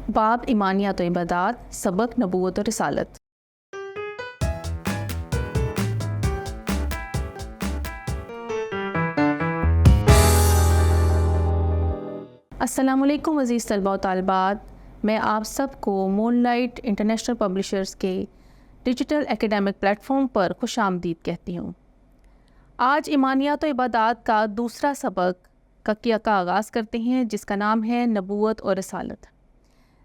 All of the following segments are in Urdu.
باب ایمانیات و عبادات، سبق نبوت و رسالت۔ السلام علیکم عزیز طلباء و طالبات، میں آپ سب کو مون لائٹ انٹرنیشنل پبلشرز کے ڈیجیٹل ایکیڈیمک پلیٹ فارم پر خوش آمدید کہتی ہوں۔ آج ایمانیات و عبادات کا دوسرا سبق کا آغاز کرتے ہیں، جس کا نام ہے نبوت اور رسالت۔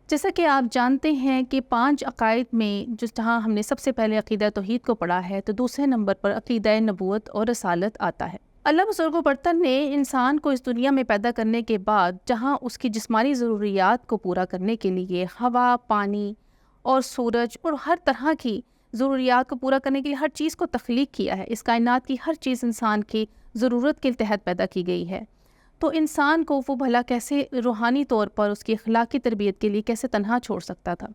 جیسا کہ آپ جانتے ہیں کہ 5 عقائد میں جہاں ہم نے سب سے پہلے عقیدہ توحید کو پڑھا ہے، تو دوسرے نمبر پر عقیدہ نبوت اور رسالت آتا ہے۔ اللہ بزرگ و برتر نے انسان کو اس دنیا میں پیدا کرنے کے بعد جہاں اس کی جسمانی ضروریات کو پورا کرنے کے لیے ہوا، پانی اور سورج اور ہر طرح کی ضروریات کو پورا کرنے کے لیے ہر چیز کو تخلیق کیا ہے، اس کائنات کی ہر چیز انسان کی ضرورت کے تحت پیدا کی گئی ہے، تو انسان کو وہ بھلا کیسے روحانی طور پر اس کی اخلاقی تربیت کے لیے کیسے تنہا چھوڑ سکتا تھا؟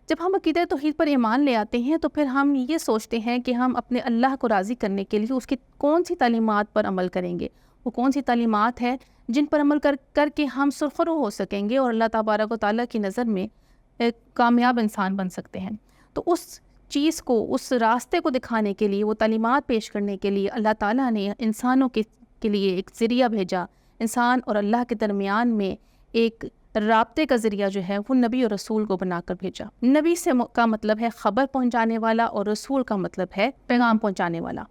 جب ہم عقیدہ توحید پر ایمان لے آتے ہیں تو پھر ہم یہ سوچتے ہیں کہ ہم اپنے اللہ کو راضی کرنے کے لیے اس کی کون سی تعلیمات پر عمل کریں گے، وہ کون سی تعلیمات ہیں جن پر عمل کر کے ہم سرخرو ہو سکیں گے اور اللہ تبارک و تعالیٰ کی نظر میں ایک کامیاب انسان بن سکتے ہیں۔ تو اس چیز کو، اس راستے کو دکھانے کے لیے، وہ تعلیمات پیش کرنے کے لیے اللہ تعالیٰ نے انسانوں کے لیے ایک ذریعہ بھیجا۔ انسان اور اللہ کے درمیان میں ایک رابطے کا ذریعہ جو ہے وہ نبی اور رسول کو بنا کر بھیجا۔ نبی کا مطلب ہے خبر پہنچانے والا اور رسول کا مطلب ہے پیغام پہنچانے والا۔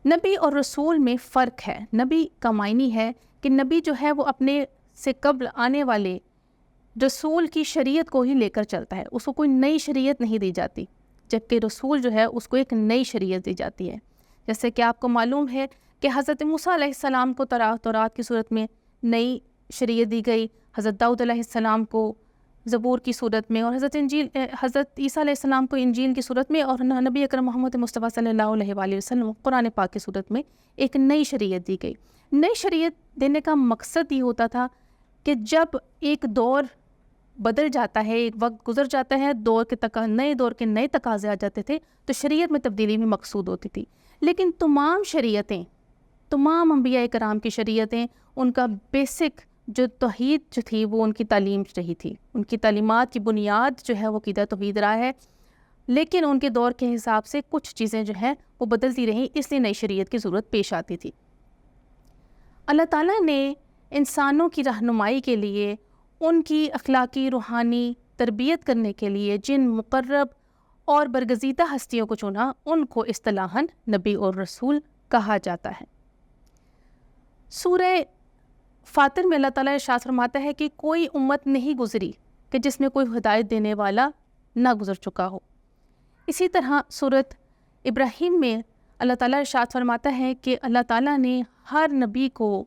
نبی اور رسول میں فرق ہے۔ نبی کا معنی ہے کہ نبی جو ہے وہ اپنے سے قبل آنے والے رسول کی شریعت کو ہی لے کر چلتا ہے، اس کو کوئی نئی شریعت نہیں دی جاتی، جبکہ رسول جو ہے اس کو ایک نئی شریعت دی جاتی ہے۔ جیسے کہ آپ کو معلوم ہے کہ حضرت موسیٰ علیہ السلام کو تورات کی صورت میں نئی شریعت دی گئی، حضرت داؤد علیہ السلام کو زبور کی صورت میں، اور حضرت عیسیٰ علیہ السلام کو انجیل کی صورت میں، اور نبی اکرم محمد مصطفیٰ صلی اللہ علیہ وآلہ وسلم قرآن پاک کی صورت میں ایک نئی شریعت دی گئی۔ نئی شریعت دینے کا مقصد یہ ہوتا تھا کہ جب ایک دور بدل جاتا ہے، ایک وقت گزر جاتا ہے، نئے دور کے نئے تقاضے آ جاتے تھے، تو شریعت میں تبدیلی بھی مقصود ہوتی تھی۔ لیکن تمام شریعتیں، تمام انبیاء کرام کی شریعتیں، ان کا بیسک جو توحید جو تھی وہ ان کی تعلیم رہی تھی، ان کی تعلیمات کی بنیاد جو ہے وہ عقیدہ توحید رہا ہے، لیکن ان کے دور کے حساب سے کچھ چیزیں جو ہیں وہ بدلتی رہیں، اس لیے نئی شریعت کی ضرورت پیش آتی تھی۔ اللہ تعالیٰ نے انسانوں کی رہنمائی کے لیے، ان کی اخلاقی روحانی تربیت کرنے کے لیے جن مقرب اور برگزیدہ ہستیوں کو چنا، ان کو اصطلاحاً نبی اور رسول کہا جاتا ہے۔ سورہ فاطر میں اللہ تعالیٰ ارشاد فرماتا ہے کہ کوئی امت نہیں گزری کہ جس میں کوئی ہدایت دینے والا نہ گزر چکا ہو۔ اسی طرح سورۃ ابراہیم میں اللہ تعالیٰ ارشاد فرماتا ہے کہ اللہ تعالیٰ نے ہر نبی کو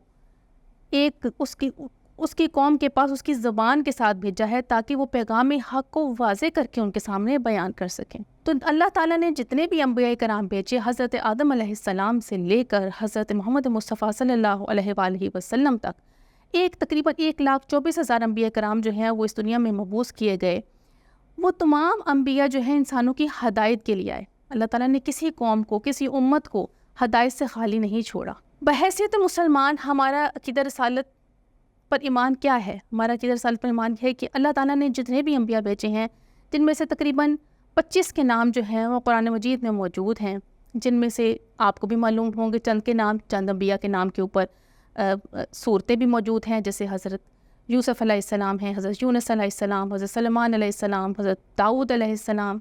ایک اس کی قوم کے پاس اس کی زبان کے ساتھ بھیجا ہے تاکہ وہ پیغام حق کو واضح کر کے ان کے سامنے بیان کر سکیں۔ تو اللہ تعالیٰ نے جتنے بھی انبیاء کرام بھیجے، حضرت آدم علیہ السلام سے لے کر حضرت محمد مصطفیٰ صلی اللہ علیہ وآلہ وسلم تک، تقریباً 1,24,000 انبیاء کرام جو ہیں وہ اس دنیا میں مبعوث کیے گئے۔ وہ تمام انبیاء جو ہیں انسانوں کی ہدایت کے لیے آئے۔ اللہ تعالیٰ نے کسی قوم کو، کسی امت کو ہدایت سے خالی نہیں چھوڑا۔ بحیثیت مسلمان ہمارا عقیدہ رسالت پر ایمان کیا ہے؟ ہمارا عقیدہ رسالت پر ایمان ہے کہ اللہ تعالیٰ نے جتنے بھی انبیاء بھیجے ہیں، جن میں سے تقریباً 25 کے نام جو ہیں وہ قرآن مجید میں موجود ہیں، جن میں سے آپ کو بھی معلوم ہوں گے چند کے نام، چند انبیاء کے نام کے اوپر صورتیں بھی موجود ہیں، جیسے حضرت یوسف علیہ السلام ہیں، حضرت یونس علیہ السلام، حضرت سلیمان علیہ السلام، حضرت داؤد علیہ السلام،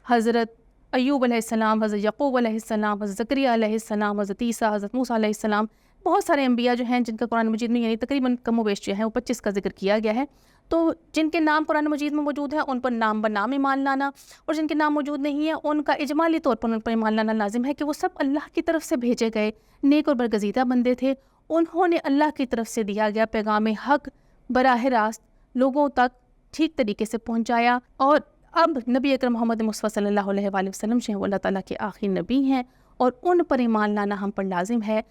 حضرت ایوب علیہ السلام، حضرت یعقوب علیہ السلام، حضرت زکریا علیہ السلام، حضرت عیسیٰ، حضرت موسیٰ علیہ السلام۔ بہت سارے انبیاء جو ہیں جن کا قرآن مجید میں یعنی تقریباً کم و بیش جو ہیں وہ 25 کا ذکر کیا گیا ہے۔ تو جن کے نام قرآن مجید میں موجود ہیں ان پر نام بنام ایمان لانا، اور جن کے نام موجود نہیں ہیں ان کا اجمالی طور پر ان پر ایمان لانا لازم ہے کہ وہ سب اللہ کی طرف سے بھیجے گئے نیک اور برگزیدہ بندے تھے۔ انہوں نے اللہ کی طرف سے دیا گیا پیغام حق براہ راست لوگوں تک ٹھیک طریقے سے پہنچایا، اور اب نبی اکرم محمد مصطفیٰ صلی اللہ علیہ وآلہ وسلم جو ہیں وہ اللہ تعالیٰ کے آخری نبی ہیں، اور ان پر ایمان لانا ہم پر لازم ہے۔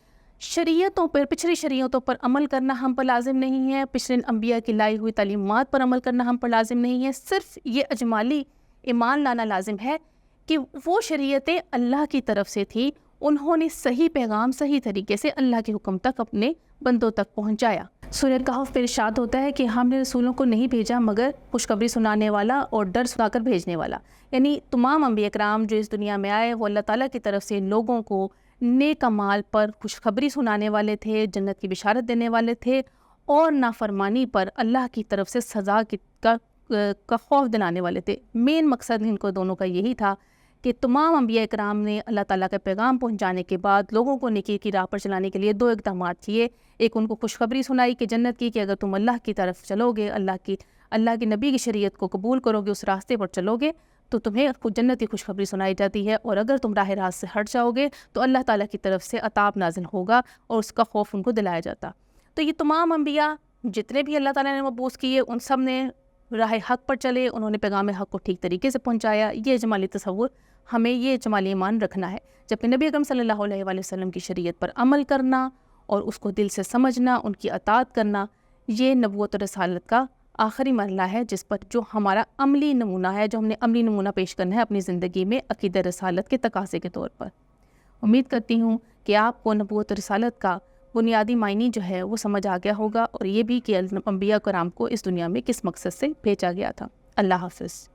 شریعتوں پر، پچھلی شریعتوں پر عمل کرنا ہم پر لازم نہیں ہے، پچھلے انبیاء کی لائی ہوئی تعلیمات پر عمل کرنا ہم پر لازم نہیں ہے، صرف یہ اجمالی ایمان لانا لازم ہے کہ وہ شریعتیں اللہ کی طرف سے تھی، انہوں نے صحیح پیغام صحیح طریقے سے اللہ کے حکم تک اپنے بندوں تک پہنچایا۔ سورہ کہف میں ارشاد ہوتا ہے کہ ہم نے رسولوں کو نہیں بھیجا مگر خوشخبری سنانے والا اور ڈر سنا کر بھیجنے والا، یعنی تمام انبیاء کرام جو اس دنیا میں آئے وہ اللہ تعالیٰ کی طرف سے لوگوں کو نیک اعمال پر خوشخبری سنانے والے تھے، جنت کی بشارت دینے والے تھے، اور نافرمانی پر اللہ کی طرف سے سزا کا خوف دلانے والے تھے۔ مین مقصد ان کو دونوں کا یہی تھا کہ تمام انبیاء کرام نے اللہ تعالیٰ کا پیغام پہنچانے کے بعد لوگوں کو نیکی کی راہ پر چلانے کے لیے دو اقدامات کیے۔ ایک ان کو خوشخبری سنائی کہ جنت کی، کہ اگر تم اللہ کی طرف چلو گے، اللہ کی نبی کی شریعت کو قبول کرو گے، اس راستے پر چلو گے تو تمہیں جنت کی خوشخبری سنائی جاتی ہے، اور اگر تم راہ راست سے ہٹ جاؤ گے تو اللہ تعالیٰ کی طرف سے عذاب نازل ہوگا اور اس کا خوف ان کو دلایا جاتا۔ تو یہ تمام انبیاء جتنے بھی اللہ تعالیٰ نے مبعوث کیے ان سب نے راہ حق پر چلے، انہوں نے پیغام حق کو ٹھیک طریقے سے پہنچایا۔ یہ اجمالی تصور ہمیں، یہ اجمالی ایمان رکھنا ہے، جبکہ نبی اکرم صلی اللہ علیہ وآلہ وسلم کی شریعت پر عمل کرنا اور اس کو دل سے سمجھنا، ان کی اطاعت کرنا، یہ نبوت و رسالت کا آخری مرحلہ ہے، جس پر جو ہمارا عملی نمونہ ہے، جو ہم نے عملی نمونہ پیش کرنا ہے اپنی زندگی میں عقیدہ رسالت کے تقاضے کے طور پر۔ امید کرتی ہوں کہ آپ کو نبوت و رسالت کا بنیادی معنی جو ہے وہ سمجھ آ گیا ہوگا، اور یہ بھی کہ انبیاء کرام کو اس دنیا میں کس مقصد سے بھیجا گیا تھا۔ اللہ حافظ۔